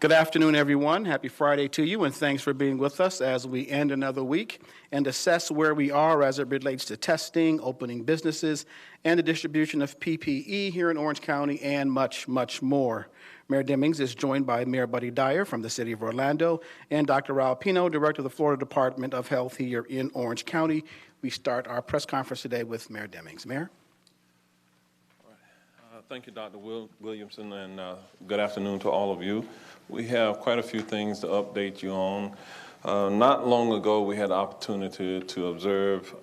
Good afternoon, everyone. Happy Friday to you, and thanks for being with us as we end another week and assess where we are as it relates to testing, opening businesses, and the distribution of PPE here in Orange County, and much, much more. Mayor Demings is joined by Mayor Buddy Dyer from the City of Orlando and Dr. Raul Pino, Director of the Florida Department of Health here in Orange County. We start our press conference today with Mayor Demings. Mayor? Thank you, Dr. Williamson, and good afternoon to all of you. We have quite a few things to update you on. Not long ago, we had the opportunity to observe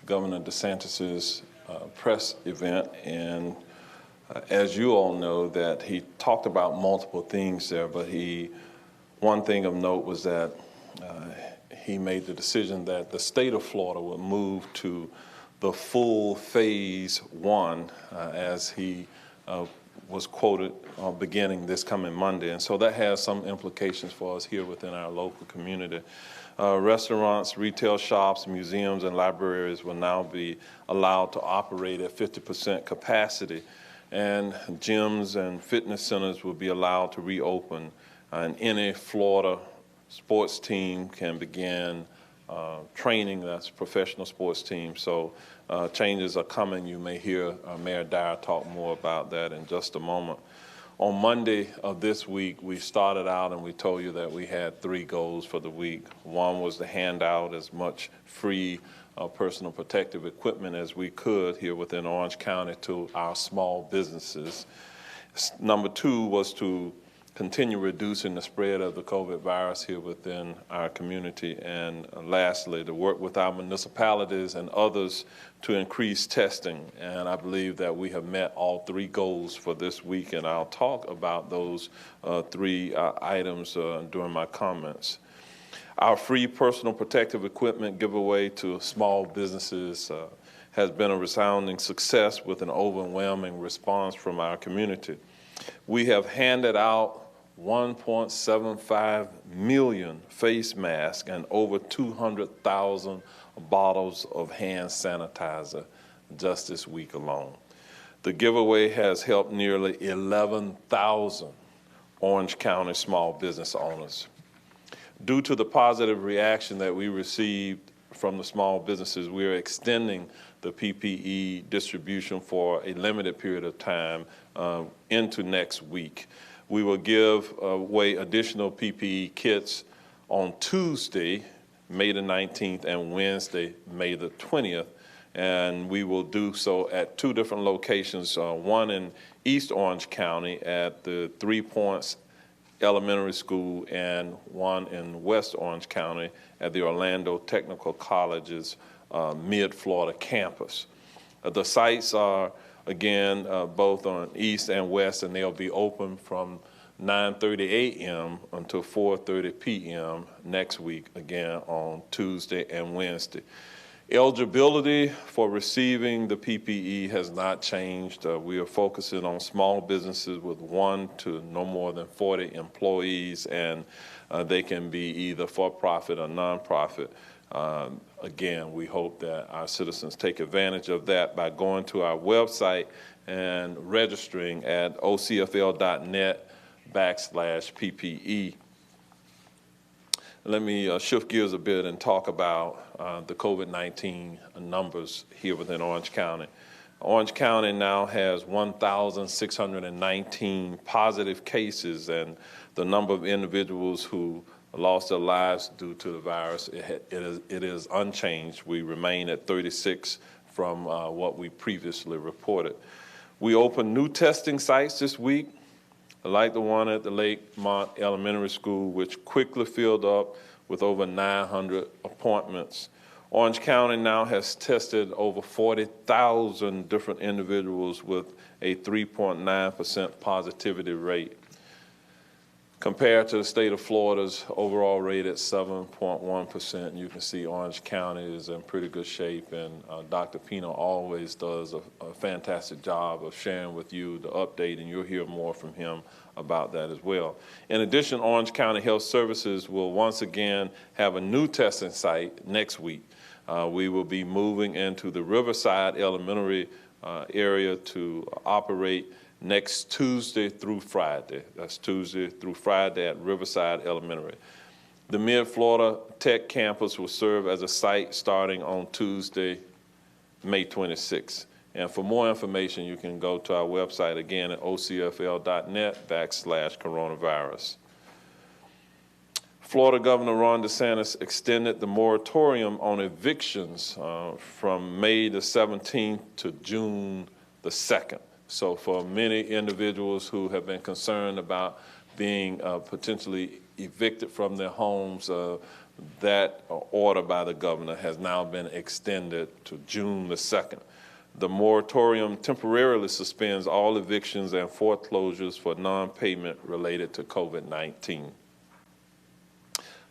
Governor DeSantis's press event, and as you all know, that he talked about multiple things there, but one thing of note was that he made the decision that the state of Florida would move to the full phase one, as he was quoted beginning this coming Monday. And so that has some implications for us here within our local community. Restaurants, retail shops, museums, and libraries will now be allowed to operate at 50% capacity. And gyms and fitness centers will be allowed to reopen. And any Florida sports team can begin training. That's professional sports team. So changes are coming. You may hear Mayor Dyer talk more about that in just a moment. On Monday of this week, we started out and we told you that we had 3 goals for the week. One was to hand out as much free personal protective equipment as we could here within Orange County to our small businesses. Number 2 was to continue reducing the spread of the COVID virus here within our community. And lastly, to work with our municipalities and others to increase testing. And I believe that we have met all 3 goals for this week, and I'll talk about those 3 items during my comments. Our free personal protective equipment giveaway to small businesses has been a resounding success with an overwhelming response from our community. We have handed out 1.75 million face masks and over 200,000 bottles of hand sanitizer just this week alone. The giveaway has helped nearly 11,000 Orange County small business owners. Due to the positive reaction that we received from the small businesses, we are extending the PPE distribution for a limited period of time into next week. We will give away additional PPE kits on Tuesday, May the 19th, and Wednesday, May the 20th. And we will do so at 2 different locations, one in East Orange County at the 3 Points Elementary School and one in West Orange County at the Orlando Technical College's Mid-Florida campus. The sites are again, both on East and West, and they'll be open from 9:30 a.m. until 4:30 p.m. next week, again on Tuesday and Wednesday. Eligibility for receiving the PPE has not changed. We are focusing on small businesses with 1 to no more than 40 employees, and they can be either for-profit or non-profit. Again, we hope that our citizens take advantage of that by going to our website and registering at ocfl.net/PPE. Let me shift gears a bit and talk about the COVID-19 numbers here within Orange County. Orange County now has 1,619 positive cases, and the number of individuals who lost their lives due to the virus, it is unchanged. We remain at 36 from what we previously reported. We opened new testing sites this week, like the one at the Lakemont Elementary School, which quickly filled up with over 900 appointments. Orange County now has tested over 40,000 different individuals with a 3.9% positivity rate, compared to the state of Florida's overall rate at 7.1%. You can see Orange County is in pretty good shape, and Dr. Pino always does a fantastic job of sharing with you the update, and you'll hear more from him about that as well. In addition, Orange County Health Services will once again have a new testing site next week. We will be moving into the Riverside Elementary area to operate next Tuesday through Friday. That's Tuesday through Friday at Riverside Elementary. The Mid-Florida Tech campus will serve as a site starting on Tuesday, May 26th. And for more information, you can go to our website again at ocfl.net/coronavirus. Florida Governor Ron DeSantis extended the moratorium on evictions from May the 17th to June the 2nd. So for many individuals who have been concerned about being potentially evicted from their homes, that order by the governor has now been extended to June the 2nd. The moratorium temporarily suspends all evictions and foreclosures for non-payment related to COVID-19.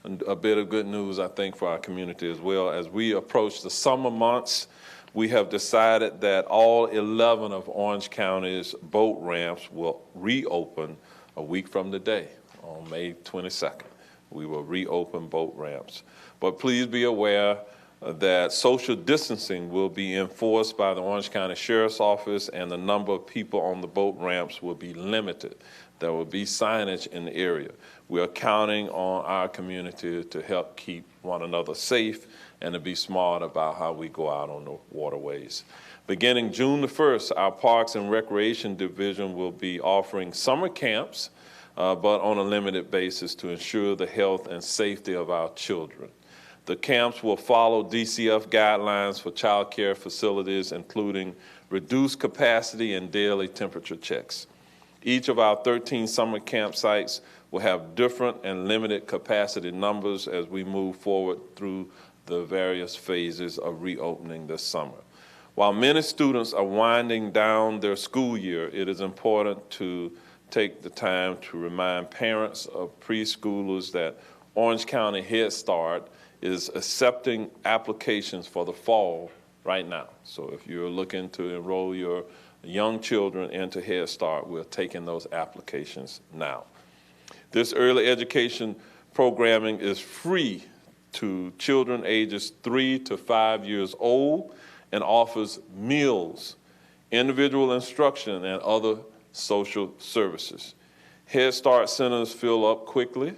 And a bit of good news, I think, for our community as well. As we approach the summer months, we have decided that all 11 of Orange County's boat ramps will reopen a week from today, on May 22nd. We will reopen boat ramps. But please be aware that social distancing will be enforced by the Orange County Sheriff's Office, and the number of people on the boat ramps will be limited. There will be signage in the area. We are counting on our community to help keep one another safe and to be smart about how we go out on the waterways. Beginning June the 1st, our Parks and Recreation Division will be offering summer camps, but on a limited basis to ensure the health and safety of our children. The camps will follow DCF guidelines for child care facilities, including reduced capacity and daily temperature checks. Each of our 13 summer campsites will have different and limited capacity numbers as we move forward through the various phases of reopening this summer. While many students are winding down their school year, it is important to take the time to remind parents of preschoolers that Orange County Head Start is accepting applications for the fall right now. So if you're looking to enroll your young children into Head Start, we're taking those applications now. This early education programming is free to children ages 3 to 5 years old and offers meals, individual instruction, and other social services. Head Start centers fill up quickly,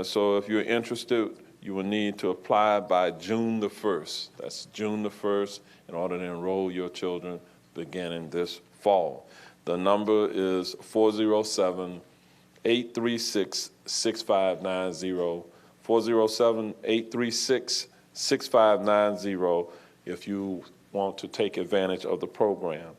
so if you're interested, you will need to apply by June the 1st. That's June the 1st in order to enroll your children beginning this fall. The number is 407-836-6590, 407-836-6590 if you want to take advantage of the program.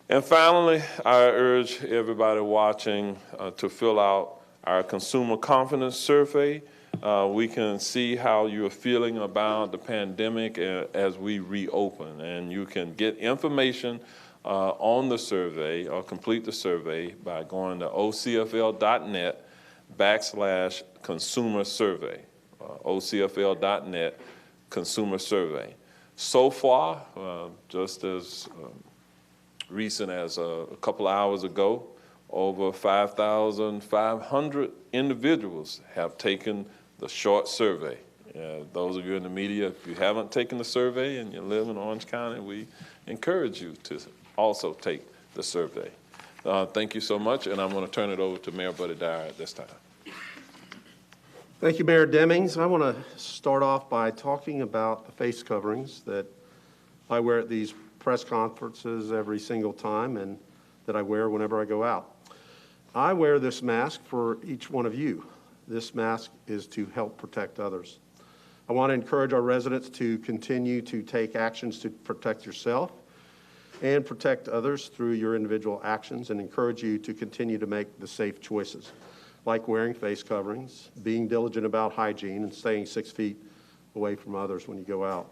And finally, I urge everybody watching to fill out our consumer confidence survey. We can see how you're feeling about the pandemic as we reopen, and you can get information on the survey or complete the survey by going to ocfl.net/consumer survey, ocfl.net/consumer survey. So far, just as recent as a couple hours ago, over 5,500 individuals have taken the short survey. Those of you in the media, if you haven't taken the survey and you live in Orange County, we encourage you to also take the survey. Thank you so much, and I'm going to turn it over to Mayor Buddy Dyer at this time. Thank you, Mayor Demings. I want to start off by talking about the face coverings that I wear at these press conferences every single time and that I wear whenever I go out. I wear this mask for each one of you. This mask is to help protect others. I want to encourage our residents to continue to take actions to protect yourself and protect others through your individual actions, and encourage you to continue to make the safe choices, like wearing face coverings, being diligent about hygiene, and staying 6 feet away from others when you go out.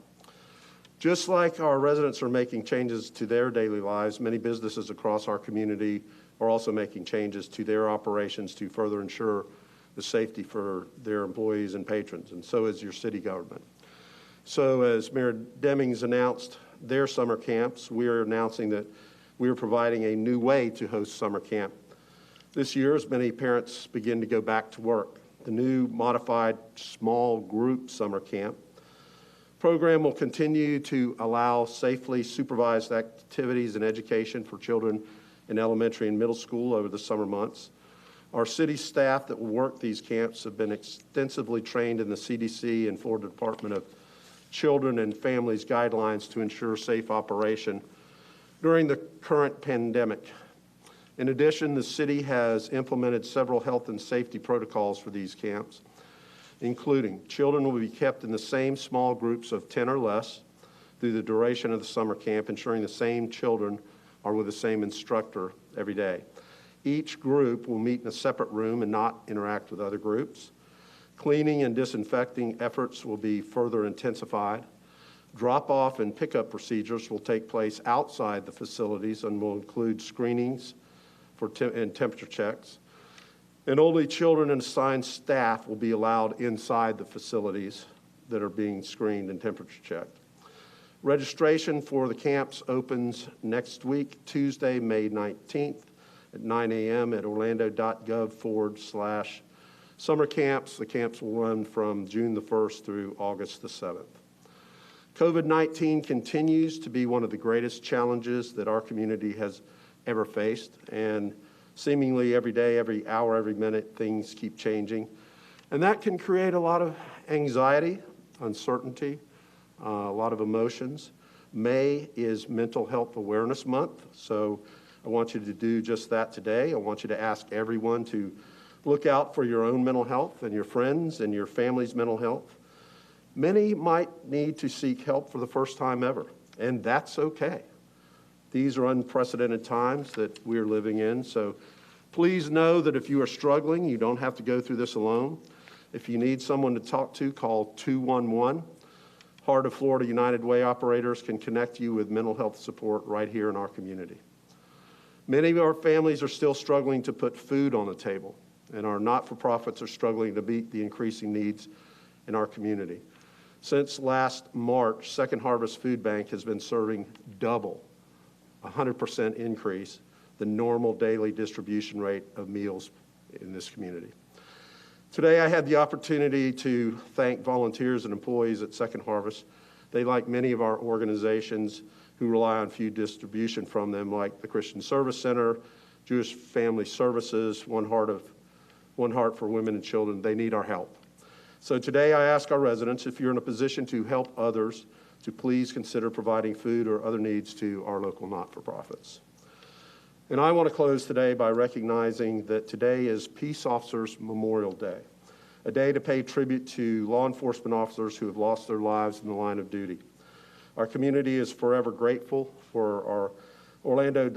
Just like our residents are making changes to their daily lives, many businesses across our community are also making changes to their operations to further ensure the safety for their employees and patrons, and so is your city government. So as Mayor Demings announced their summer camps, we are announcing that we are providing a new way to host summer camp this year as many parents begin to go back to work. The new modified small group summer camp program will continue to allow safely supervised activities and education for children in elementary and middle school over the summer months. Our city staff that will work these camps have been extensively trained in the CDC and Florida Department of Children and Families guidelines to ensure safe operation during the current pandemic. In addition, the city has implemented several health and safety protocols for these camps, including children will be kept in the same small groups of 10 or less through the duration of the summer camp, ensuring the same children are with the same instructor every day. Each group will meet in a separate room and not interact with other groups. Cleaning and disinfecting efforts will be further intensified. Drop-off and pickup procedures will take place outside the facilities and will include screenings and temperature checks. And only children and assigned staff will be allowed inside the facilities that are being screened and temperature checked. Registration for the camps opens next week, Tuesday, May 19th at 9 a.m. at orlando.gov/summer camps. The camps will run from June the 1st through August the 7th. COVID-19 continues to be one of the greatest challenges that our community has ever faced, and seemingly every day, every hour, every minute, things keep changing. And that can create a lot of anxiety, uncertainty, a lot of emotions. May is Mental Health Awareness Month, so I want you to do just that today. I want you to ask everyone to look out for your own mental health and your friends and your family's mental health. Many might need to seek help for the first time ever, and that's okay. These are unprecedented times that we're living in, so please know that if you are struggling, you don't have to go through this alone. If you need someone to talk to, call 211. Heart of Florida United Way operators can connect you with mental health support right here in our community. Many of our families are still struggling to put food on the table, and our not-for-profits are struggling to meet the increasing needs in our community. Since last March, Second Harvest Food Bank has been serving double, 100% increase, the normal daily distribution rate of meals in this community. Today, I had the opportunity to thank volunteers and employees at Second Harvest. They, like many of our organizations who rely on food distribution from them, like the Christian Service Center, Jewish Family Services, One Heart for Women and Children, they need our help. So today I ask our residents, if you're in a position to help others, to please consider providing food or other needs to our local not-for-profits. And I want to close today by recognizing that today is Peace Officers Memorial Day, a day to pay tribute to law enforcement officers who have lost their lives in the line of duty. Our community is forever grateful for our Orlando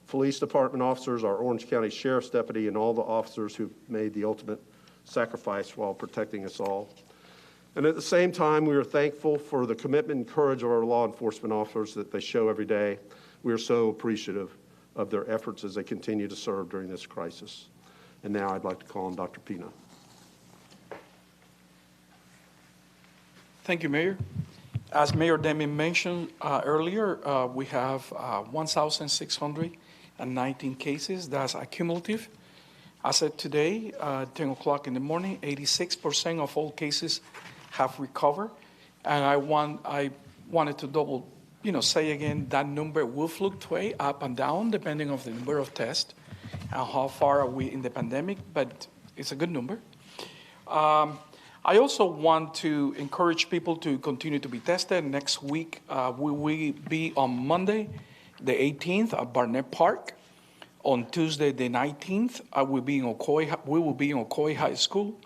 Police Department officers, our Orange County Sheriff's Deputy, and all the officers who've made the ultimate sacrifice while protecting us all. And at the same time, we are thankful for the commitment and courage of our law enforcement officers that they show every day. We are so appreciative of their efforts as they continue to serve during this crisis. And now I'd like to call on Dr. Pina. Thank you, Mayor. As Mayor Demi mentioned earlier, we have 1,619 cases. That's cumulative. As of today, 10 o'clock in the morning, 86% of all cases have recovered. And I wanted to say again, that number will fluctuate up and down depending on the number of tests and how far are we in the pandemic, but it's a good number. I also want to encourage people to continue to be tested. Next week, we will be on Monday, the 18th at Barnett Park. On Tuesday, the 19th, we will be in Ocoee High School.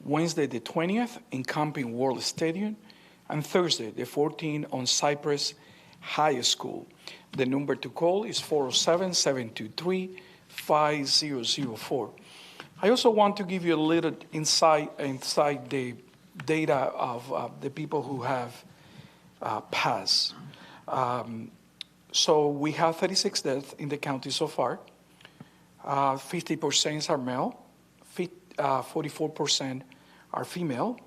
Wednesday, the 20th, in Camping World Stadium. And Thursday, the 14th, on Cypress High School. The number to call is 407-723-5004. I also want to give you a little insight inside the data of the people who have passed. So we have 36 deaths in the county so far. 50% are male, 44% are female.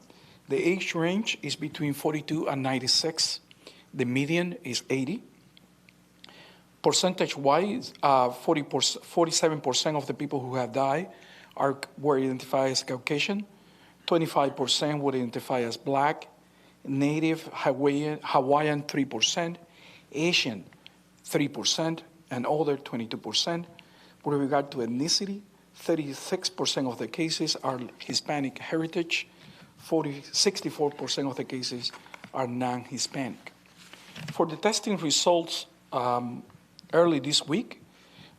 The age range is between 42 and 96. The median is 80. Percentage-wise, 47% of the people who have died were identified as Caucasian, 25% would identify as Black, Native, Hawaiian 3%, Asian 3%, and other 22%. With regard to ethnicity, 36% of the cases are Hispanic heritage, 64% of the cases are non-Hispanic. For the testing results early this week,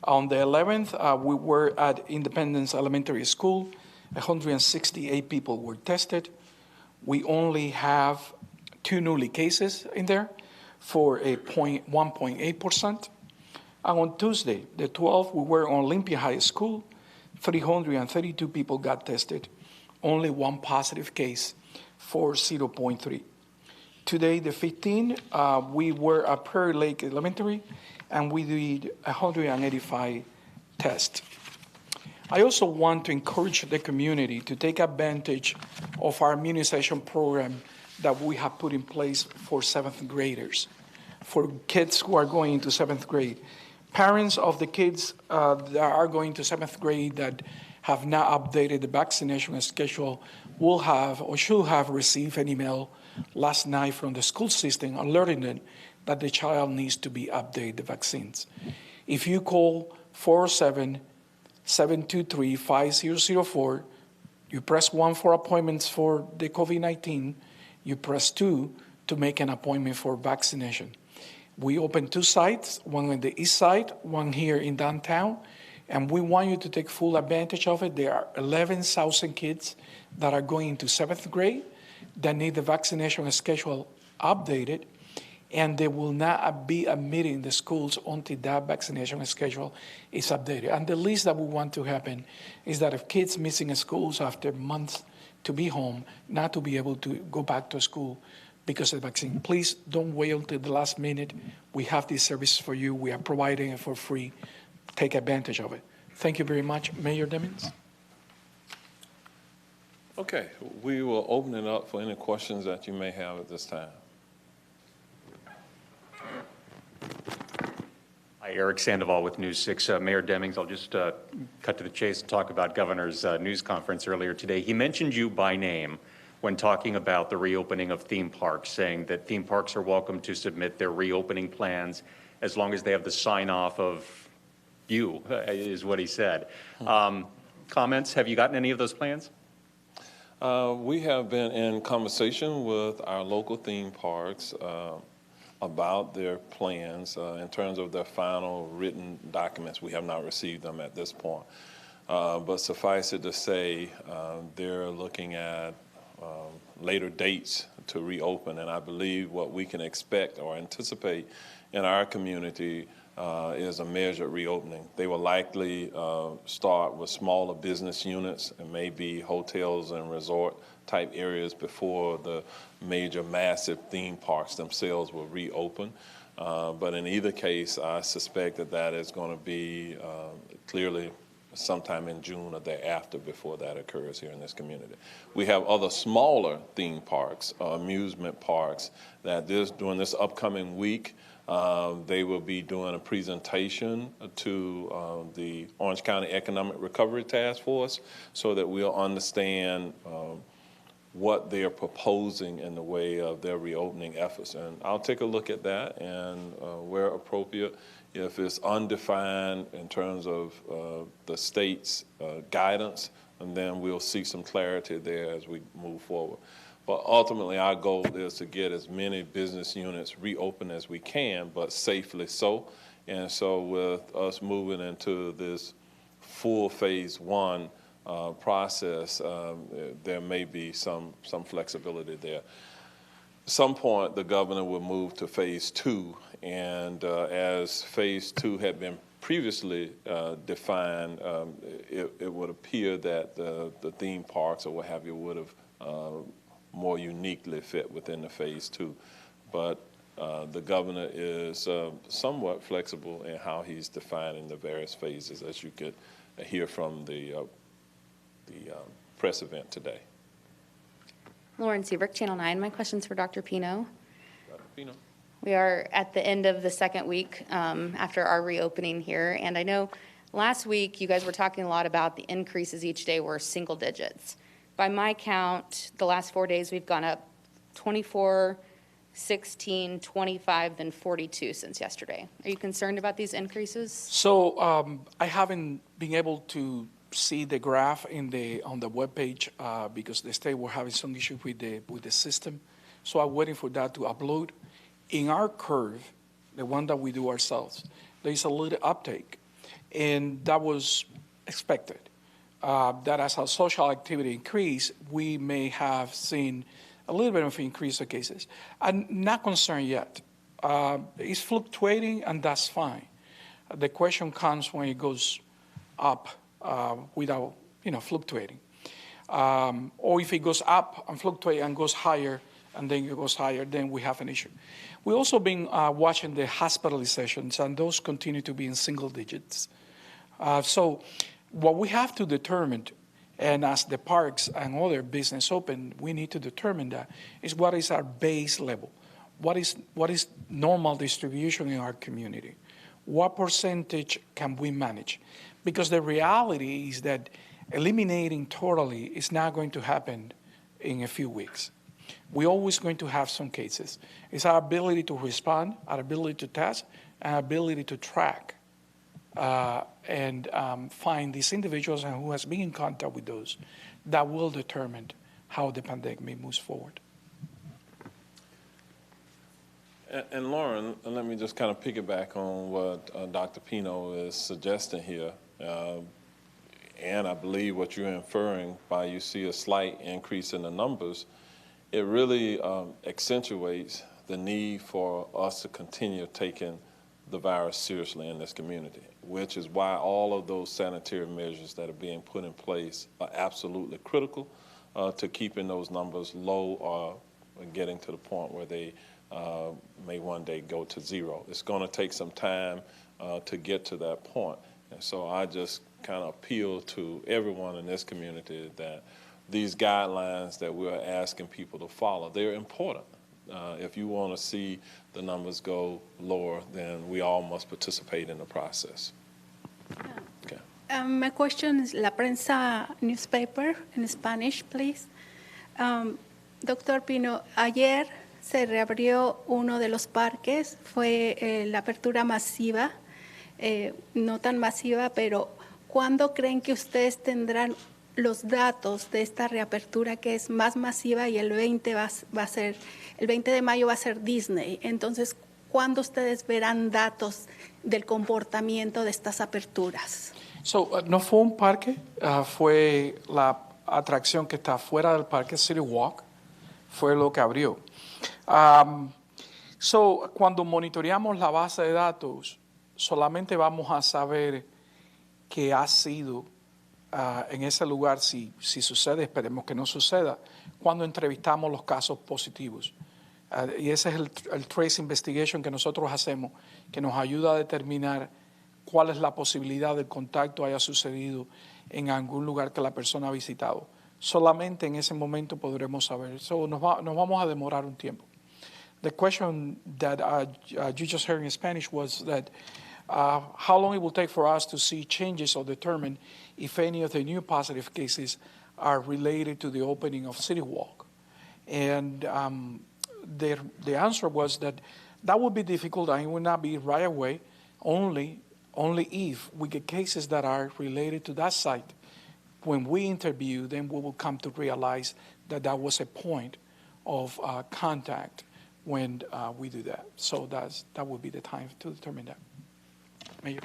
on the 11th, we were at Independence Elementary School. 168 people were tested. We only have 2 newly cases in there for a 1.8%. And on Tuesday, the 12th, we were on Olympia High School. 332 people got tested. Only 1 positive case for 0.3. Today, the 15th, we were at Prairie Lake Elementary, and we did 185 tests. I also want to encourage the community to take advantage of our immunization program that we have put in place for 7th graders, for kids who are going into 7th grade. Parents of the kids that are going to 7th grade that have not updated the vaccination schedule will have or should have received an email last night from the school system alerting them that the child needs to be updated the vaccines. If you call 407-723-5004, you press 1 for appointments for the COVID-19, you press 2 to make an appointment for vaccination. We open 2 sites, one on the east side, one here in downtown, and we want you to take full advantage of it. There are 11,000 kids that are going into 7th grade that need the vaccination schedule updated, and they will not be admitted in the schools until that vaccination schedule is updated. And the least that we want to happen is that if kids missing schools after months to be home, not to be able to go back to school because of the vaccine. Please don't wait until the last minute. We have this service for you. We are providing it for free. Take advantage of it. Thank you very much. Mayor Demmons. Okay, we will open it up for any questions that you may have at this time. Hi, Eric Sandoval with News 6. Mayor Demmons, I'll just cut to the chase and talk about Governor's news conference earlier today. He mentioned you by name when talking about the reopening of theme parks, saying that theme parks are welcome to submit their reopening plans as long as they have the sign-off of you, is what he said. Comments? Have you gotten any of those plans? We have been in conversation with our local theme parks about their plans in terms of their final written documents. We have not received them at this point. But suffice it to say, they're looking at later dates to reopen, and I believe what we can expect or anticipate in our community is a measured reopening. They will likely start with smaller business units and maybe hotels and resort type areas before the major massive theme parks themselves will reopen. But in either case, I suspect that that is going to be clearly sometime in June or thereafter before that occurs here in this community. We have other smaller theme parks, amusement parks, that during this upcoming week, they will be doing a presentation to the Orange County Economic Recovery Task Force so that we'll understand what they're proposing in the way of their reopening efforts. And I'll take a look at that, and where appropriate, if it's undefined in terms of the state's guidance, and then we'll see some clarity there as we move forward. But ultimately, our goal is to get as many business units reopened as we can, but safely so. And so with us moving into this full phase 1 process, there may be some flexibility there. At some point, the governor will move to phase 2, and as phase 2 had been previously defined, it would appear that the theme parks or what have you would have more uniquely fit within the phase 2. But the governor is somewhat flexible in how he's defining the various phases, as you could hear from the press event today. Lauren Seabrook, Channel 9. My question's for Dr. Pino. Dr. Pino. We are at the end of the second week after our reopening here, and I know last week you guys were talking a lot about the increases each day were single digits. By my count, the last 4 days we've gone up 24 16, 25, then 42 since yesterday. Are you concerned about these increases? So I haven't been able to see the graph on the webpage because the state were having some issue with the system. So I'm waiting for that to upload. In our curve, the one that we do ourselves, there is a little uptake, and that was expected. That as our social activity increase, we may have seen a little bit of increase of cases. I'm not concerned yet. It's fluctuating, and that's fine. The question comes when it goes up without, fluctuating. Or if it goes up and fluctuate and goes higher, and then it goes higher, then we have an issue. We've also been watching the hospitalizations, and those continue to be in single digits. So what we have to determine, and as the parks and other business open, we need to determine that, is what is our base level? What is normal distribution in our community? What percentage can we manage? Because the reality is that eliminating totally is not going to happen in a few weeks. We're always going to have some cases. It's our ability to respond, our ability to test, and our ability to track and find these individuals and who has been in contact with those that will determine how the pandemic moves forward. And Lauren, let me just kind of piggyback on what Dr. Pino is suggesting here. And I believe what you're inferring by you see a slight increase in the numbers, it really accentuates the need for us to continue taking the virus seriously in this community, which is why all of those sanitary measures that are being put in place are absolutely critical to keeping those numbers low or getting to the point where they may one day go to zero. It's going to take some time to get to that point. And so I just kind of appeal to everyone in this community that these guidelines that we're asking people to follow, they're important. If you want to see the numbers go lower, then we all must participate in the process. Okay. My question is La Prensa newspaper in Spanish, please. Doctor Pino, ayer se reabrió uno de los parques, fue la apertura masiva, no tan masiva, pero ¿cuándo creen que ustedes tendrán los datos de esta reapertura que es más masiva y el 20 de mayo va a ser Disney? Entonces, ¿cuándo ustedes verán datos del comportamiento de estas aperturas? So, no fue un parque, fue la atracción que está fuera del parque, City Walk, fue lo que abrió. Cuando monitoreamos la base de datos, solamente vamos a saber qué ha sido en ese lugar, si sucede, esperemos que no suceda, cuando entrevistamos los casos positivos. Y ese es el trace investigation que nosotros hacemos, que nos ayuda a determinar cuál es la posibilidad del contacto haya sucedido en algún lugar que la persona ha visitado. Solamente en ese momento podremos saber. Nos vamos a demorar un tiempo. The question that you just heard in Spanish was that how long it will take for us to see changes or determine if any of the new positive cases are related to the opening of City Walk. And the answer was that would be difficult and it would not be right away, only if we get cases that are related to that site. When we interview, then we will come to realize that was a point of contact when we do that. So that would be the time to determine that. Mayor.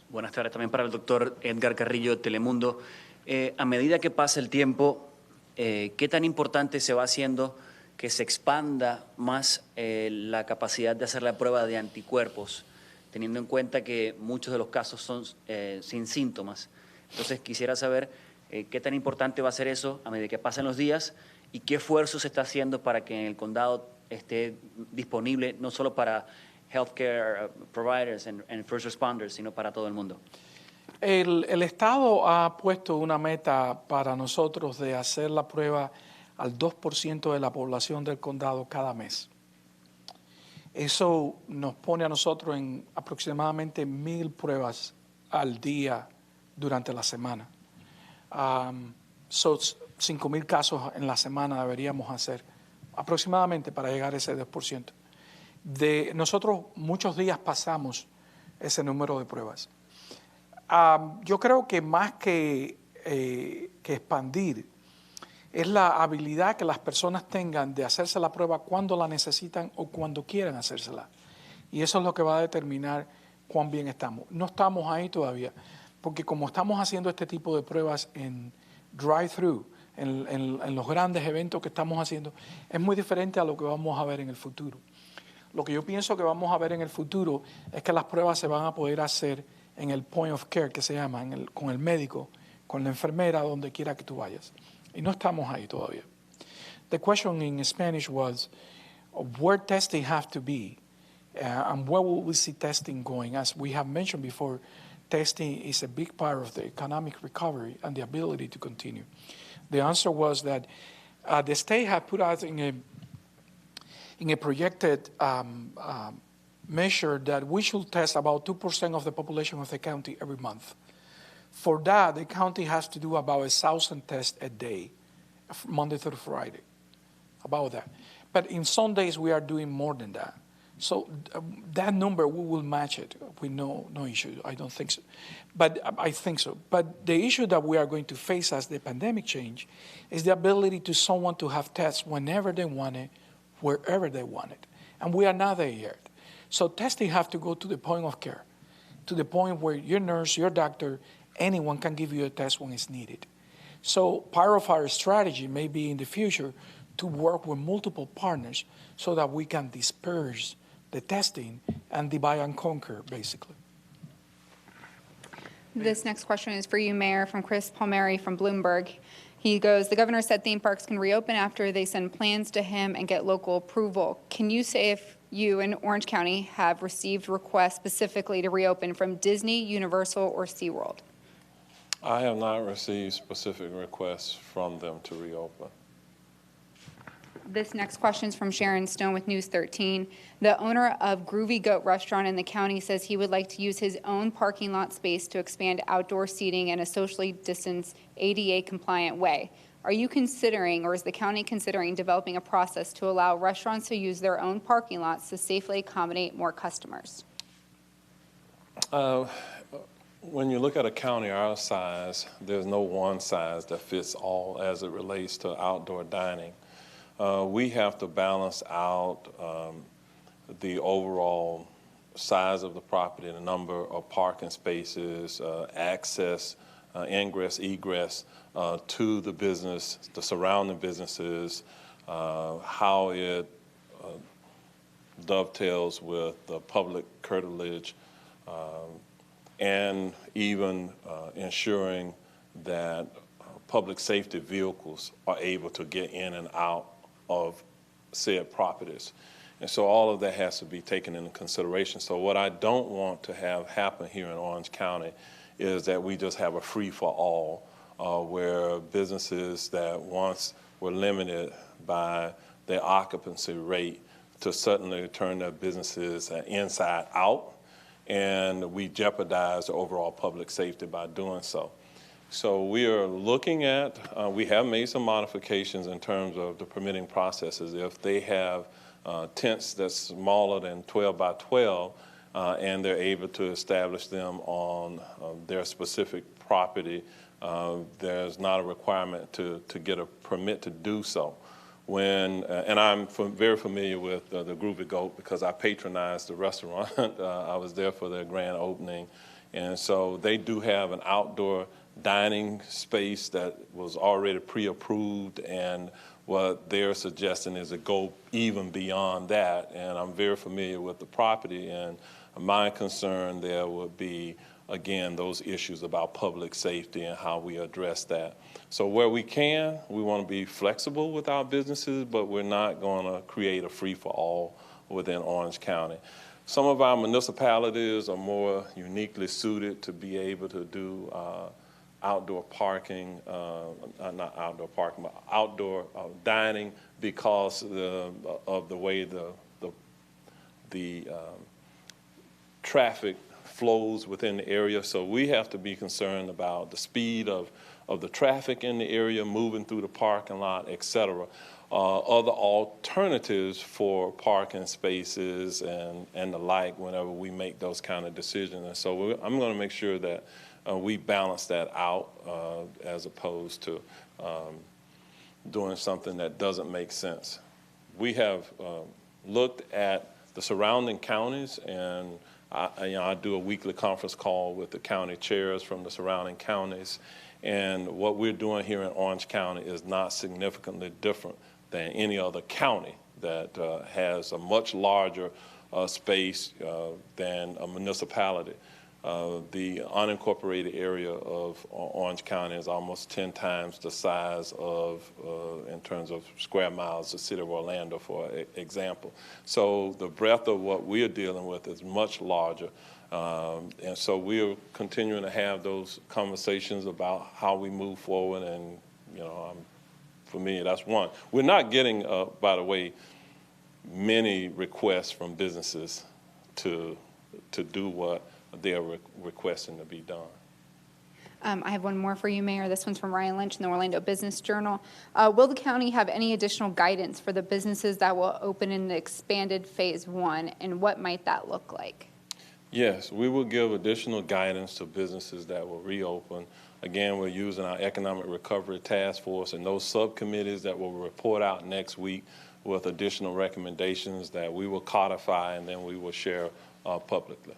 Buenas tardes también para el doctor Edgar Carrillo de Telemundo. A medida que pasa el tiempo, ¿qué tan importante se va haciendo que se expanda más la capacidad de hacer la prueba de anticuerpos, teniendo en cuenta que muchos de los casos son sin síntomas? Entonces quisiera saber qué tan importante va a ser eso a medida que pasan los días y qué esfuerzo se está haciendo para que en el condado esté disponible no solo para healthcare providers and first responders, sino para todo el mundo. El Estado ha puesto una meta para nosotros de hacer la prueba al 2% de la población del condado cada mes. Eso nos pone a nosotros en aproximadamente 1,000 pruebas al día durante la semana. 5,000 casos en la semana deberíamos hacer aproximadamente para llegar a ese 10%. Nosotros muchos días pasamos ese número de pruebas. Yo creo que más que expandir, es la habilidad que las personas tengan de hacerse la prueba cuando la necesitan o cuando quieran hacérsela. Y eso es lo que va a determinar cuán bien estamos. No estamos ahí todavía, porque como estamos haciendo este tipo de pruebas en drive-thru, en los grandes eventos que estamos haciendo, es muy diferente a lo que vamos a ver en el futuro. Lo que yo pienso que vamos a ver en el futuro es que las pruebas se van a poder hacer en el point of care, que se llama, con el médico, con la enfermera, donde quiera que tú vayas. Y no estamos ahí todavía. The question in Spanish was, where testing have to be, and where will we see testing going? As we have mentioned before, testing is a big part of the economic recovery and the ability to continue. The answer was that the state had put us in a projected measure that we should test about 2% of the population of the county every month. For that, the county has to do about 1,000 tests a day, Monday through Friday, about that. But in some days, we are doing more than that. So that number, we will match it with no issue. I don't think so. But I think so. But the issue that we are going to face as the pandemic change is the ability to someone to have tests whenever they want it, wherever they want it. And we are not there yet. So testing have to go to the point of care, to the point where your nurse, your doctor, anyone can give you a test when it's needed. So part of our strategy may be in the future to work with multiple partners so that we can disperse the testing and divide and conquer, basically. This next question is for you, Mayor, from Chris Palmieri from Bloomberg. He goes, the governor said theme parks can reopen after they send plans to him and get local approval. Can you say if you in Orange County have received requests specifically to reopen from Disney, Universal, or SeaWorld? I have not received specific requests from them to reopen. This next question is from Sharon Stone with News 13. The owner of Groovy Goat Restaurant in the county says he would like to use his own parking lot space to expand outdoor seating in a socially distanced, ADA-compliant way. Are you considering, or is the county considering, developing a process to allow restaurants to use their own parking lots to safely accommodate more customers? When you look at a county our size, there's no one size that fits all as it relates to outdoor dining. We have to balance out the overall size of the property, the number of parking spaces, access, ingress, egress to the business, the surrounding businesses, how it dovetails with the public curtilage, and even ensuring that public safety vehicles are able to get in and out of said properties. And so all of that has to be taken into consideration. So what I don't want to have happen here in Orange County is that we just have a free-for-all where businesses that once were limited by their occupancy rate to suddenly turn their businesses inside out, and we jeopardize the overall public safety by doing so. So we are looking at, we have made some modifications in terms of the permitting processes. If they have tents that's smaller than 12 by 12, and they're able to establish them on their specific property, there's not a requirement to get a permit to do so. And I'm very familiar with the Groovy Goat because I patronized the restaurant. I was there for their grand opening. And so they do have an outdoor dining space that was already pre-approved, and what they're suggesting is to go even beyond that. And I'm very familiar with the property, and my concern there would be, again, those issues about public safety and how we address that. So where we can, we want to be flexible with our businesses, but we're not going to create a free-for-all within Orange County. Some of our municipalities are more uniquely suited to be able to do outdoor parking, not outdoor parking, but outdoor dining because of the way the traffic flows within the area. So we have to be concerned about the speed of of the traffic in the area, moving through the parking lot, et cetera. Other alternatives for parking spaces and the like whenever we make those kind of decisions. And so I'm going to make sure that we balance that out as opposed to doing something that doesn't make sense. We have looked at the surrounding counties, and I do a weekly conference call with the county chairs from the surrounding counties, and what we're doing here in Orange County is not significantly different than any other county that has a much larger space than a municipality. The unincorporated area of Orange County is almost 10 times the size of, in terms of square miles, the city of Orlando, for example. So the breadth of what we're dealing with is much larger. And so we're continuing to have those conversations about how we move forward, and, you know, for me, that's one. We're not getting, by the way, many requests from businesses to do what they're requesting to be done. I have one more for you, Mayor. This one's from Ryan Lynch in the Orlando Business Journal. Will the county have any additional guidance for the businesses that will open in the expanded Phase 1, and what might that look like? Yes, we will give additional guidance to businesses that will reopen. Again, we're using our Economic Recovery Task Force and those subcommittees that will report out next week with additional recommendations that we will codify and then we will share publicly.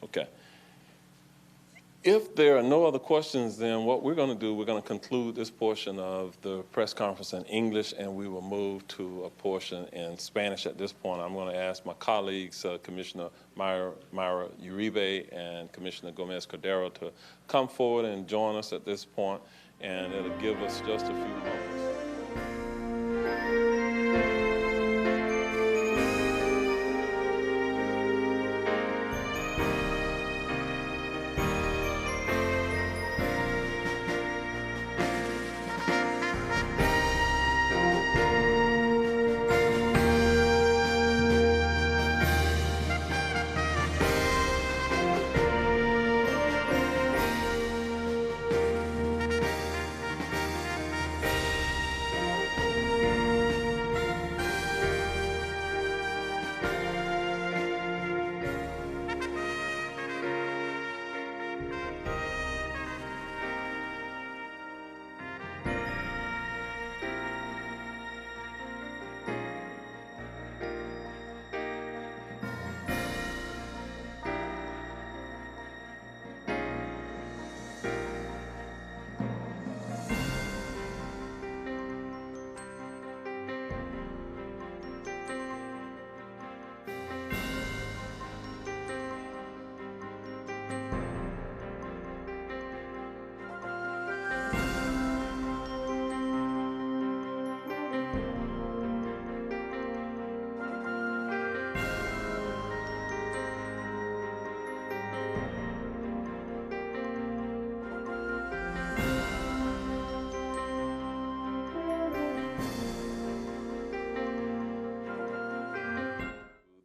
Okay. If there are no other questions, then what we're going to do, we're going to conclude this portion of the press conference in English, and we will move to a portion in Spanish at this point. I'm going to ask my colleagues, Commissioner Myra Uribe and Commissioner Gomez-Cordero, to come forward and join us at this point, and it'll give us just a few moments.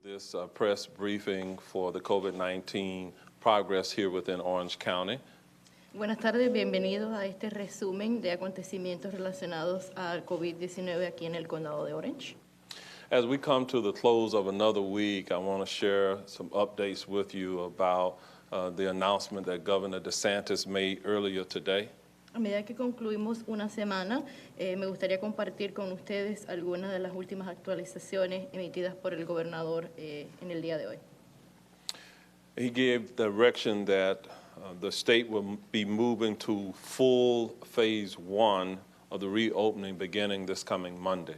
This press briefing for the COVID-19 progress here within Orange County. Buenas tardes, bienvenidos a este resumen de acontecimientos relacionados al COVID-19 aquí en el condado de Orange. As we come to the close of another week, I want to share some updates with you about the announcement that Governor DeSantis made earlier today. A medida que concluimos una semana, me gustaría compartir con ustedes algunas de las últimas actualizaciones emitidas por el gobernador en el día de hoy. He gave direction that the state will be moving to full phase 1 of the reopening beginning this coming Monday.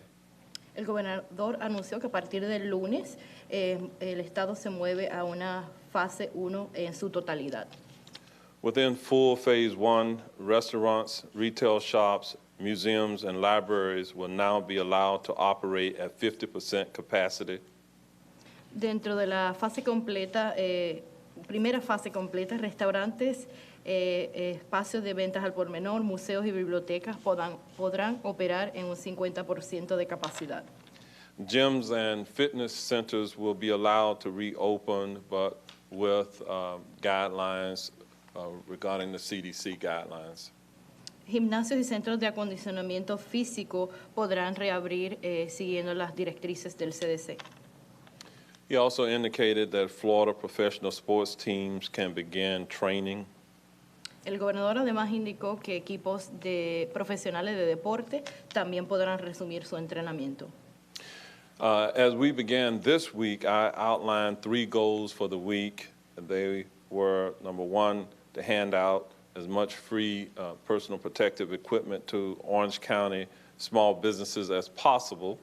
El gobernador anunció que a partir del lunes el estado se mueve a una fase 1 en su totalidad. Within full phase 1, restaurants, retail shops, museums, and libraries will now be allowed to operate at 50% capacity. Dentro de la fase completa, primera fase completa, restaurantes, espacios de ventas al por menor, museos y bibliotecas podrán operar en un 50% de capacidad. Gyms and fitness centers will be allowed to reopen, but with guidelines regarding the CDC guidelines. Gimnasios y centros de acondicionamiento físico podrán reabrir siguiendo las directrices del CDC. He also indicated that Florida professional sports teams can begin training. El gobernador además indicó que equipos de profesionales de deporte también podrán resumir su entrenamiento. As we began this week, I outlined 3 goals for the week. They were, number 1, to hand out as much free personal protective equipment to Orange County small businesses as possible.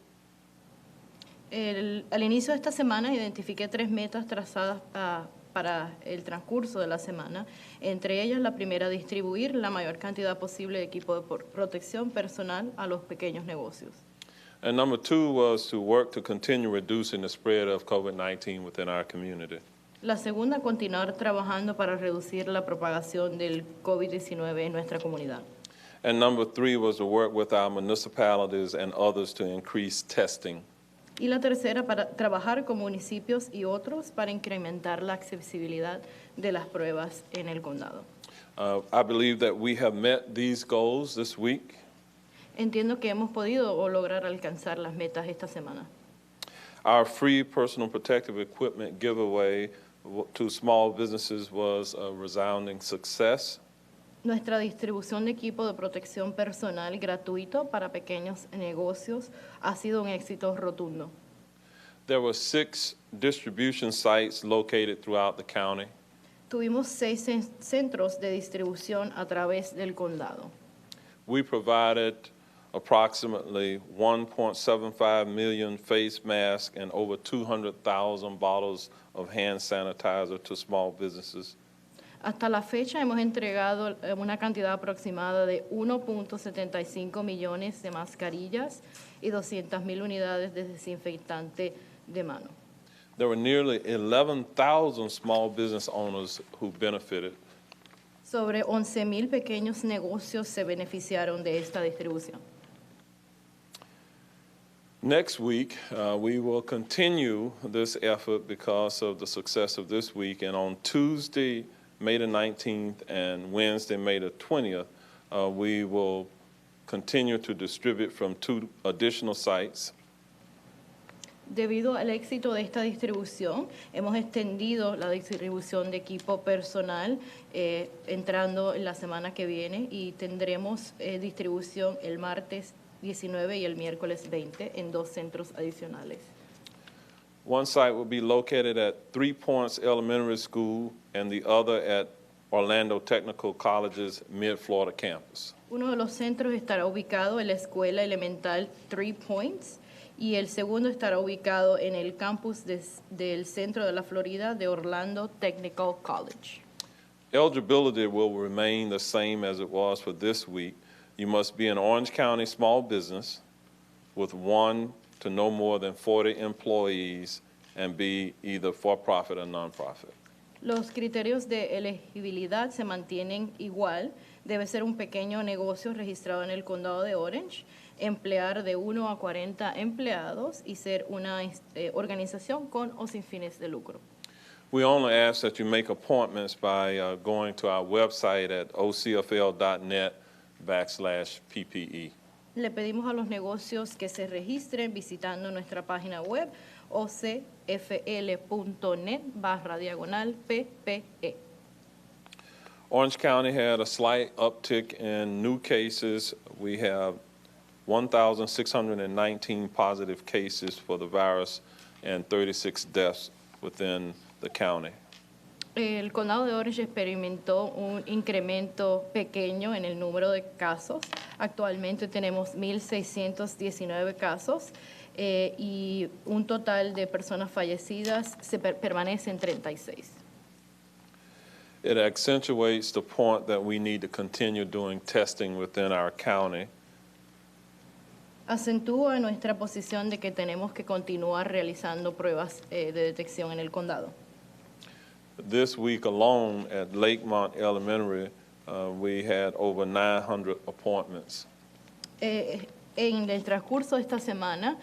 Al inicio de esta semana identifiqué 3 metas trazadas para el transcurso de la semana. Entre ellas, la primera, distribuir la mayor cantidad posible de equipo de protección personal a los pequeños negocios. And number 2 was to work to continue reducing the spread of COVID-19 within our community. La segunda, continuar trabajando para reducir la propagación del COVID-19 en nuestra comunidad. And number 3 was to work with our municipalities and others to increase testing. Y la tercera, para trabajar con municipios y otros para incrementar la accesibilidad de las pruebas en el condado. I believe that we have met these goals this week. Entiendo que hemos podido lograr alcanzar las metas esta semana. Our free personal protective equipment giveaway to small businesses was a resounding success. Nuestra distribución de equipo de protección personal gratuito para pequeños negocios ha sido un éxito rotundo. There were 6 distribution sites located throughout the county. Tuvimos 6 centros de distribución a través del condado. We provided approximately 1.75 million face masks and over 200,000 bottles of hand sanitizer to small businesses. Hasta la fecha hemos entregado una cantidad aproximada de 1.75 millones de mascarillas y 200,000 unidades de desinfectante de mano. There were nearly 11,000 small business owners who benefited. Sobre 11,000 pequeños negocios se beneficiaron de esta distribución. Next week, we will continue this effort because of the success of this week, and on Tuesday, May the 19th and Wednesday, May the 20th, we will continue to distribute from 2 additional sites. Debido al éxito de esta distribución, hemos extendido la distribución de equipo personal entrando en la semana que viene y tendremos distribución el martes 19 y el miércoles 20 en 2 centros adicionales. One site will be located at 3 Points Elementary School and the other at Orlando Technical College's Mid-Florida campus. Uno de los centros estará ubicado en la escuela elemental 3 Points y el segundo estará ubicado en el campus del centro de la Florida de Orlando Technical College. Eligibility will remain the same as it was for this week. You must be an Orange County small business with 1 to no more than 40 employees and be either for-profit or non-profit. Los criterios de elegibilidad se mantienen igual. Debe ser un pequeño negocio registrado en el condado de Orange, emplear de 1 a 40 empleados y ser una organización con o sin fines de lucro. We only ask that you make appointments by going to our website at ocfl.net/PPE. Le pedimos a los negocios que se registren visitando nuestra página web ocfl.net/PPE. Orange County had a slight uptick in new cases. We have 1,619 positive cases for the virus and 36 deaths within the county. El condado de Orange experimentó un incremento pequeño en el número de casos. Actualmente tenemos 1,619 casos y un total de personas fallecidas permanece en 36. It accentuates the point that we need to continue doing testing within our county. Acentúa nuestra posición de que tenemos que continuar realizando pruebas de detección en el condado. This week alone at Lakemont Elementary, we had over 900 appointments. En el transcurso de esta semana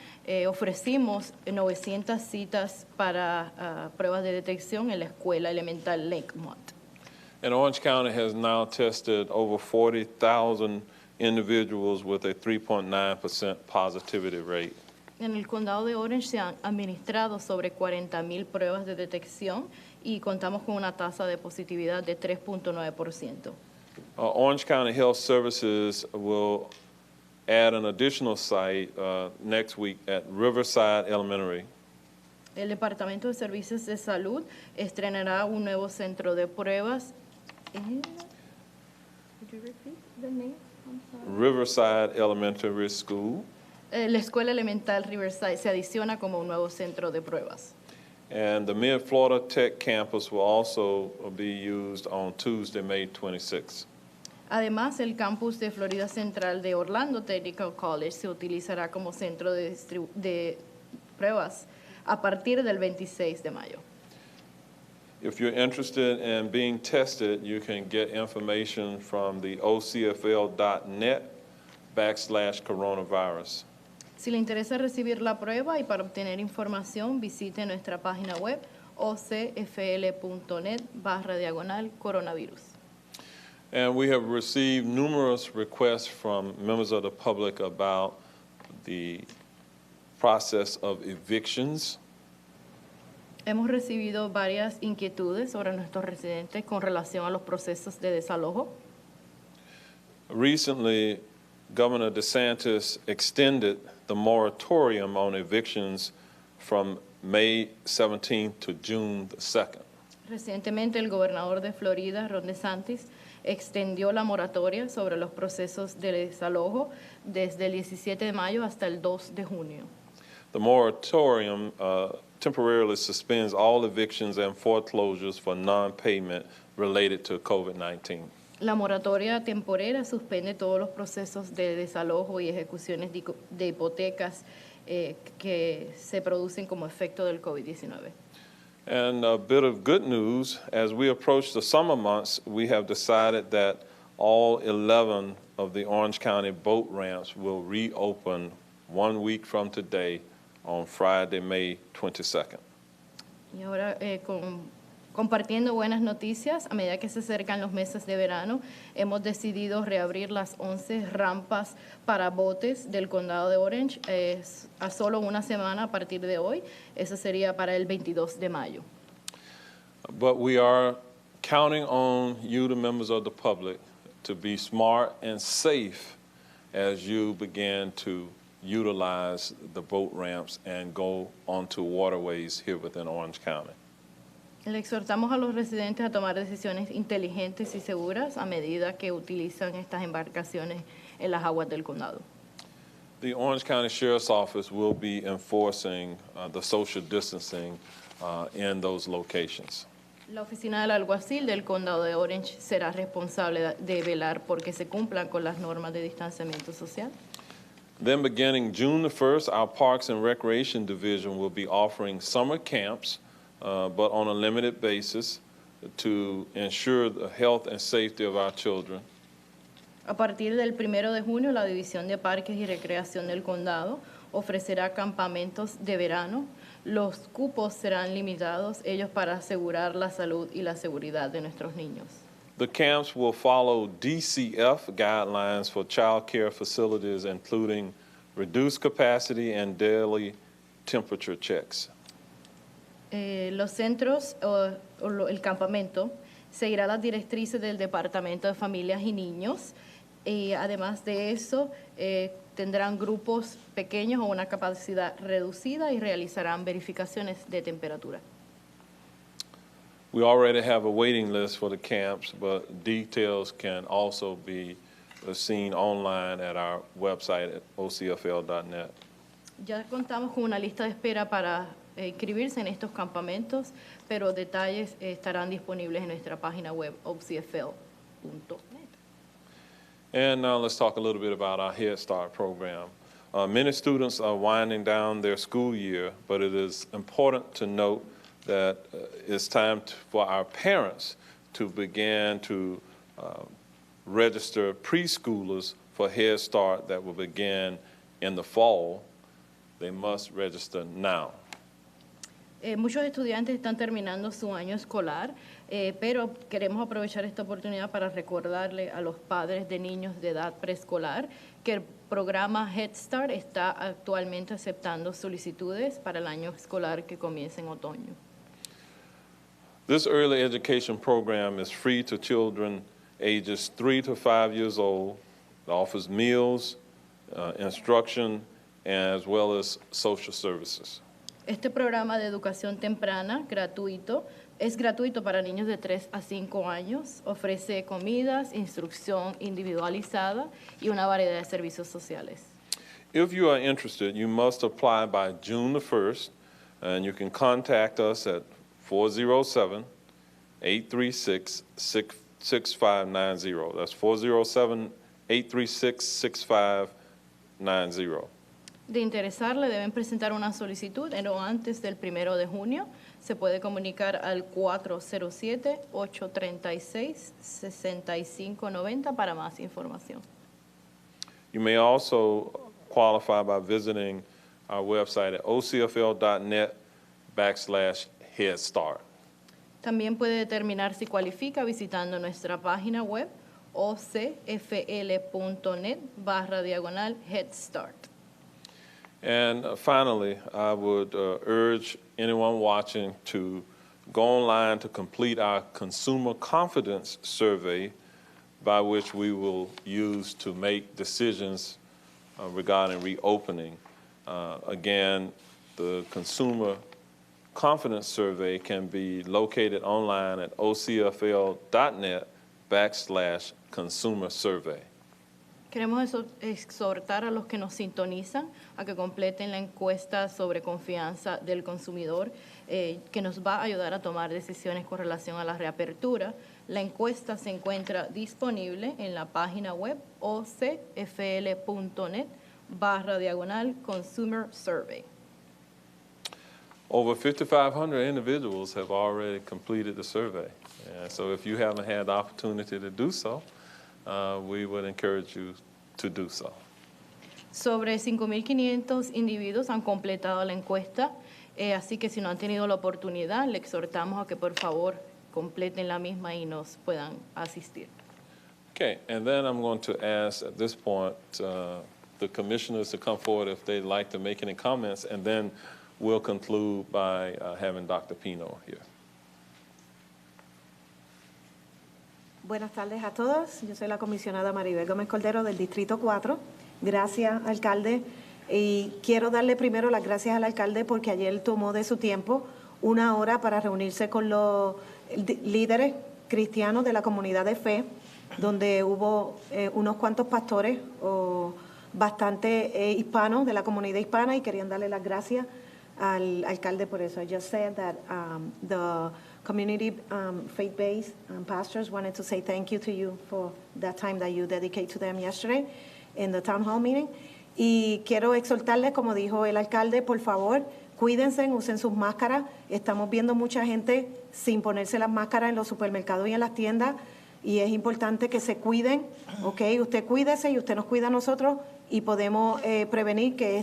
ofrecimos 900 citas para pruebas de detección en la escuela elemental Lakemont. And Orange County has now tested over 40,000 individuals with a 3.9% positivity rate. En el condado de Orange se han administrado sobre 40,000 pruebas de detección y contamos con una tasa de positividad de 3.9%. Orange County Health Services will add an additional site next week at Riverside Elementary. El Departamento de Servicios de Salud estrenará un nuevo centro de pruebas. Could you repeat the name? I'm sorry. Riverside Elementary School. La escuela elemental Riverside se adiciona como un nuevo centro de pruebas. And the Mid-Florida Tech campus will also be used on Tuesday, May 26th. Además, el campus de Florida Central de Orlando Technical College se utilizará como centro de pruebas a partir del 26 de mayo. If you're interested in being tested, you can get information from the ocfl.net/coronavirus. Si le interesa recibir la prueba y para obtener información, visite nuestra página web ocfl.net/coronavirus. And we have received numerous requests from members of the public about the process of evictions. Hemos recibido varias inquietudes sobre nuestros residentes con relación a los procesos de desalojo. Recently, Governor DeSantis extended the moratorium on evictions from May 17th to June 2nd. Recientemente, el gobernador de Florida, Ron DeSantis, extendió la moratoria sobre los procesos de desalojo desde el 17 de mayo hasta el 2 de junio. The moratorium temporarily suspends all evictions and foreclosures for non-payment related to COVID-19. La moratoria temporera suspende todos los procesos de desalojo y ejecuciones de hipotecas que se producen como efecto del COVID-19. And a bit of good news, as we approach the summer months, we have decided that all 11 of the Orange County boat ramps will reopen 1 week from today on Friday, May 22nd. Y ahora, compartiendo buenas noticias, a medida que se acercan los meses de verano, hemos decidido reabrir las 11 rampas para botes del condado de Orange a solo una semana a partir de hoy. Eso sería para el 22 de mayo. But we are counting on you, the members of the public, to be smart and safe as you begin to utilize the boat ramps and go onto waterways here within Orange County. Le exhortamos a los residentes a tomar decisiones inteligentes y seguras a medida que utilizan estas embarcaciones en las aguas del condado. The Orange County Sheriff's Office will be enforcing the social distancing in those locations. La oficina del alguacil del condado de Orange será responsable de velar porque se cumplan con las normas de distanciamiento social. Then beginning June the 1st, our Parks and Recreation Division will be offering summer camps, but on a limited basis to ensure the health and safety of our children. A partir del 1 de junio, la División de Parques y Recreación del Condado ofrecerá campamentos de verano. Los cupos serán limitados, ellos para asegurar la salud y la seguridad de nuestros niños. The camps will follow DCF guidelines for child care facilities, including reduced capacity and daily temperature checks. Los centros el campamento seguirá las directrices del Departamento de Familias y Niños y además de eso tendrán grupos pequeños o una capacidad reducida y realizarán verificaciones de temperatura. We already have a waiting list for the camps, but details can also be seen online at our website at ocfl.net. Ya contamos con una lista de espera para inscribirse en estos campamentos, pero detalles estarán disponibles en nuestra página web ocfl.net. And now let's talk a little bit about our Head Start program. Many students are winding down their school year, but it is important to note that it's time for our parents to begin to register preschoolers for Head Start that will begin in the fall. They must register now. Muchos estudiantes están terminando su año escolar, pero queremos aprovechar esta oportunidad para recordarle a los padres de niños de edad preescolar que el programa Head Start está actualmente aceptando solicitudes para el año escolar que comienza en otoño. This early education program is free to children ages 3 to 5 years old. It offers meals, instruction, as well as social services. Este programa de educación temprana gratuito es gratuito para niños de 3 a 5 años, ofrece comidas, instrucción individualizada y una variedad de servicios sociales. If you are interested, you must apply by June the 1st, and you can contact us at 407-836-6590. That's 407-836-6590. De interesarle, deben presentar una solicitud o antes del 1 de junio. Se puede comunicar al 407-836-6590 para más información. You may also qualify by visiting our website at ocfl.net/Head Start. También puede determinar si cualifica visitando nuestra página web ocfl.net/Head Start. And finally, I would urge anyone watching to go online to complete our consumer confidence survey, by which we will use to make decisions regarding reopening. Again, the consumer confidence survey can be located online at ocfl.net/consumer survey. Queremos exhortar a los que nos sintonizan a que completen la encuesta sobre confianza del consumidor, que nos va a ayudar a tomar decisiones con relación a la reapertura. La encuesta se encuentra disponible en la página web ocfl.net/consumer survey. Over 5,500 individuals have already completed the survey. And so if you haven't had the opportunity to do so, we would encourage you to do so. Sobre 5.500 individuos han completado la encuesta, así que si no han tenido la oportunidad, le exhortamos a que por favor completen la misma y nos puedan asistir. Okay, and then I'm going to ask at this point the commissioners to come forward if they'd like to make any comments, and then we'll conclude by having Dr. Pino here. Buenas tardes a todos. Yo soy la comisionada Maribel Gómez Cordero del Distrito 4. Gracias, alcalde. Y quiero darle primero las gracias al alcalde porque ayer tomó de su tiempo 1 hora para reunirse con los líderes cristianos de la comunidad de fe, donde hubo unos cuantos pastores o bastante hispanos de la comunidad hispana y querían darle las gracias al alcalde por eso. I just said that the community faith-based pastors wanted to say thank you to you for that time that you dedicate to them yesterday in the town hall meeting. Y quiero exhortarles, como dijo el alcalde, por favor, cuídense, usen sus máscaras. Estamos viendo mucha gente sin ponerse las máscaras en los supermercados y en las tiendas y es importante que se cuiden, ¿ok? Usted cuídese y usted nos cuida a nosotros y podemos prevenir que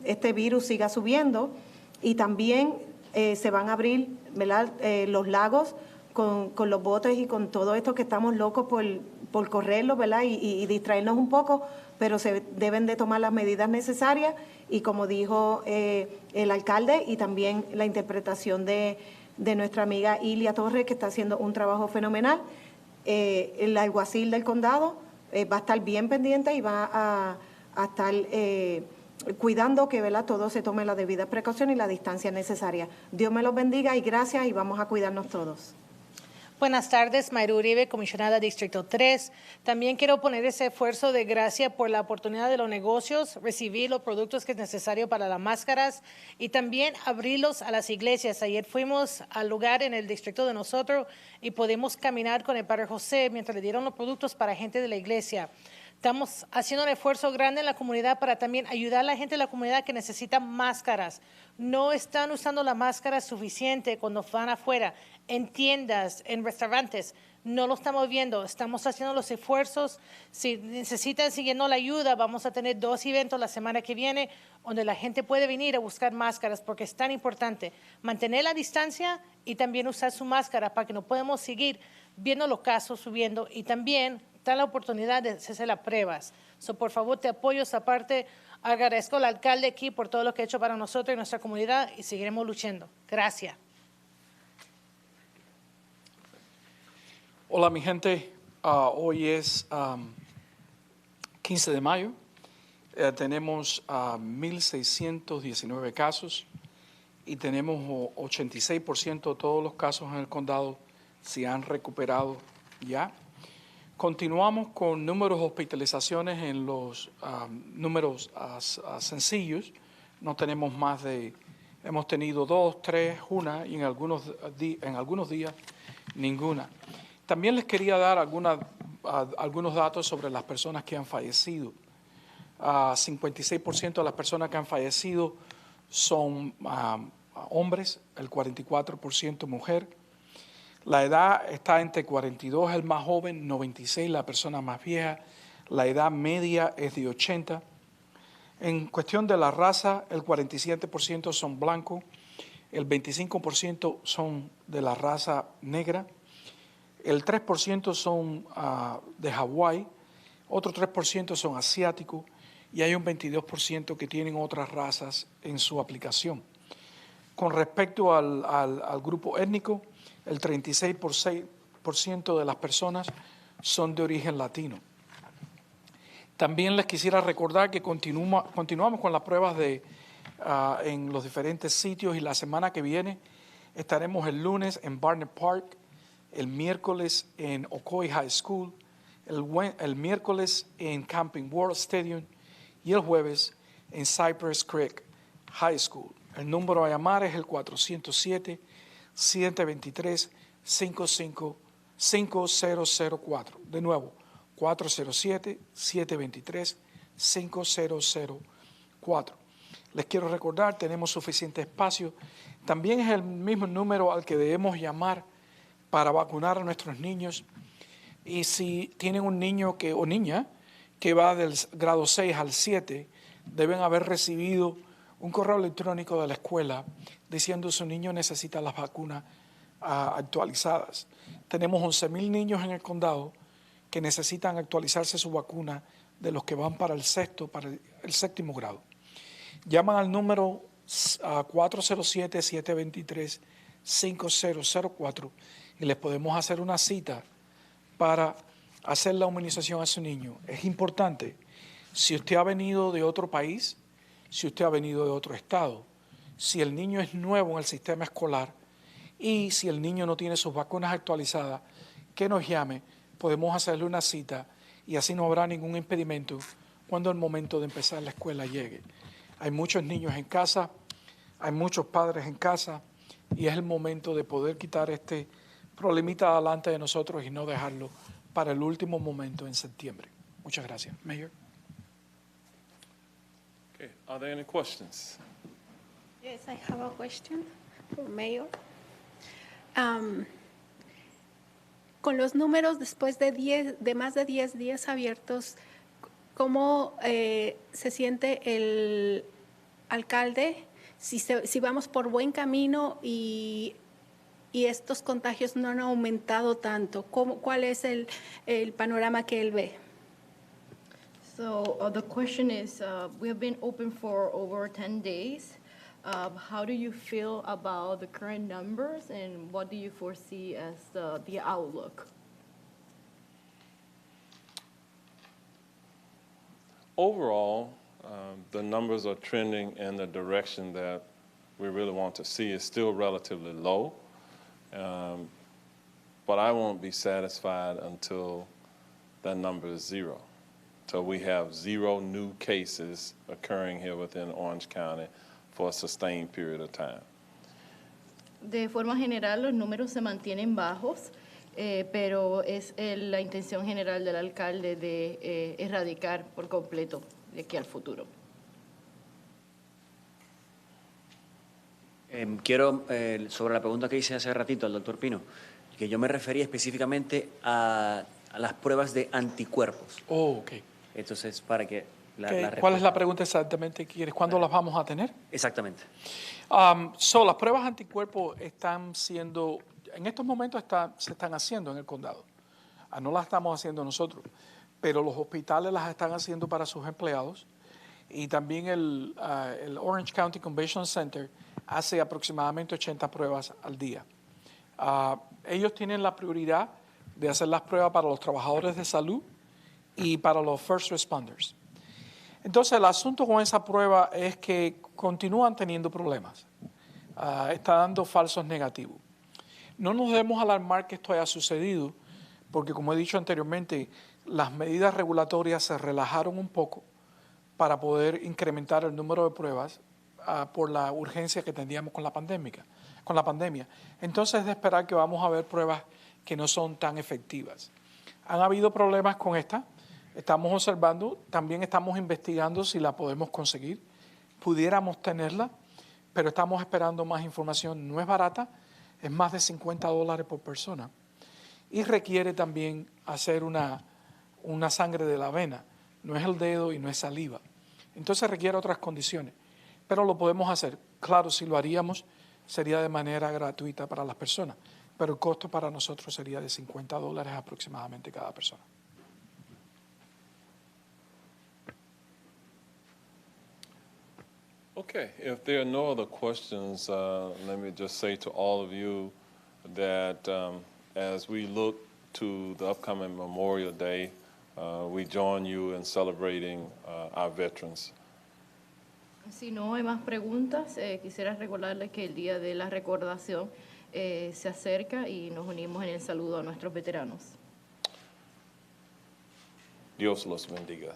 este virus siga subiendo. Y también se van a abrir, ¿verdad? Los lagos con los botes y con todo esto que estamos locos por correrlos, ¿verdad? Y distraernos un poco, pero se deben de tomar las medidas necesarias y como dijo el alcalde y también la interpretación de nuestra amiga Ilia Torres, que está haciendo un trabajo fenomenal, el alguacil del condado va a estar bien pendiente y va a estar cuidando que, ¿verdad?, todo se tome la debida precaución y la distancia necesaria. Dios me los bendiga y gracias y vamos a cuidarnos todos. Buenas tardes, Mayra Uribe, comisionada Distrito 3. También quiero poner ese esfuerzo de gracia por la oportunidad de los negocios, recibir los productos que es necesario para las máscaras y también abrirlos a las iglesias. Ayer fuimos al lugar en el distrito de nosotros y pudimos caminar con el Padre José mientras le dieron los productos para gente de la iglesia. Estamos haciendo un esfuerzo grande en la comunidad para también ayudar a la gente de la comunidad que necesita máscaras. No están usando la máscara suficiente cuando van afuera, en tiendas, en restaurantes. No lo estamos viendo, estamos haciendo los esfuerzos. Si necesitan siguiendo la ayuda, vamos a tener 2 eventos la semana que viene donde la gente puede venir a buscar máscaras porque es tan importante mantener la distancia y también usar su máscara para que no podamos seguir viendo los casos subiendo y también da la oportunidad de hacerse las pruebas. Por favor, te apoyo esa parte. Agradezco al alcalde aquí por todo lo que ha hecho para nosotros y nuestra comunidad y seguiremos luchando. Gracias. Hola, mi gente. Hoy es 15 de mayo. Tenemos 1.619 casos y tenemos 86% de todos los casos en el condado se han recuperado ya. Continuamos con números de hospitalizaciones en los números sencillos. No tenemos más de, hemos tenido 2, 3, 1 y en algunos días ninguna. También les quería dar algunos datos sobre las personas que han fallecido. 56% de las personas que han fallecido son hombres, el 44% mujer. La edad está entre 42, el más joven, 96, la persona más vieja. La edad media es de 80. En cuestión de la raza, el 47% son blancos, el 25% son de la raza negra, el 3% son de Hawái, otro 3% son asiáticos y hay un 22% que tienen otras razas en su aplicación. Con respecto al grupo étnico, el 36% de las personas son de origen latino. También les quisiera recordar que continuamos con las pruebas en los diferentes sitios y la semana que viene estaremos el lunes en Barnett Park, el miércoles en Ocoee High School, el miércoles en Camping World Stadium y el jueves en Cypress Creek High School. El número a llamar es el 407-723-5004. De nuevo, 407-723-5004. Les quiero recordar, tenemos suficiente espacio. También es el mismo número al que debemos llamar para vacunar a nuestros niños. Y si tienen un niño o niña que va del grado 6 al 7, deben haber recibido un correo electrónico de la escuela diciendo que su niño necesita las vacunas actualizadas. Tenemos 11,000 niños en el condado que necesitan actualizarse su vacuna de los que van para el séptimo grado. Llaman al número 407-723-5004 y les podemos hacer una cita para hacer la inmunización a su niño. Es importante, si usted ha venido de otro país, si usted ha venido de otro estado, si el niño es nuevo en el sistema escolar y si el niño no tiene sus vacunas actualizadas, que nos llame, podemos hacerle una cita y así no habrá ningún impedimento cuando el momento de empezar la escuela llegue. Hay muchos niños en casa, hay muchos padres en casa y es el momento de poder quitar este problemita delante de nosotros y no dejarlo para el último momento en septiembre. Muchas gracias. Mayor. Okay. Are there any questions? Yes, I have a question for Mayor. Con los números después de más de 10 días abiertos, ¿cómo se siente el alcalde? Si vamos por buen camino y estos contagios no han aumentado tanto, ¿cuál es el panorama que él ve? So the question is, we have been open for over 10 days. How do you feel about the current numbers and what do you foresee as the outlook? Overall, the numbers are trending in the direction that we really want to see. It's still relatively low, but I won't be satisfied until that number is zero. So we have 0 new cases occurring here within Orange County for a sustained period of time. De forma general, los números se mantienen bajos, pero es la intención general del alcalde de erradicar por completo de aquí al futuro. Quiero, sobre la pregunta que hice hace ratito al doctor Pino, que yo me refería específicamente a las pruebas de anticuerpos. Oh, ok. Entonces, para que ¿Cuál es la pregunta exactamente que quieres? ¿Cuándo las vamos a tener? Exactamente. Las pruebas anticuerpos están siendo, en estos momentos se están haciendo en el condado. No las estamos haciendo nosotros, pero los hospitales las están haciendo para sus empleados y también el Orange County Convention Center hace aproximadamente 80 pruebas al día. Ellos tienen la prioridad de hacer las pruebas para los trabajadores de salud y para los first responders. Entonces, el asunto con esa prueba es que continúan teniendo problemas. Está dando falsos negativos. No nos debemos alarmar que esto haya sucedido, porque como he dicho anteriormente, las medidas regulatorias se relajaron un poco para poder incrementar el número de pruebas por la urgencia que teníamos con la pandemia. Entonces, es de esperar que vamos a ver pruebas que no son tan efectivas. Han habido problemas con esta. Estamos observando, también estamos investigando si la podemos conseguir. Pudiéramos tenerla, pero estamos esperando más información. No es barata, es más de $50 por persona. Y requiere también hacer una sangre de la vena. No es el dedo y no es saliva. Entonces requiere otras condiciones. Pero lo podemos hacer. Claro, si lo haríamos, sería de manera gratuita para las personas. Pero el costo para nosotros sería de $50 aproximadamente cada persona. Okay, if there are no other questions, let me just say to all of you that as we look to the upcoming Memorial Day, we join you in celebrating our veterans. Si no hay más preguntas, quisiera recordarles que el Día de la Recordación se acerca y nos unimos en el saludo a nuestros veteranos. Dios los bendiga.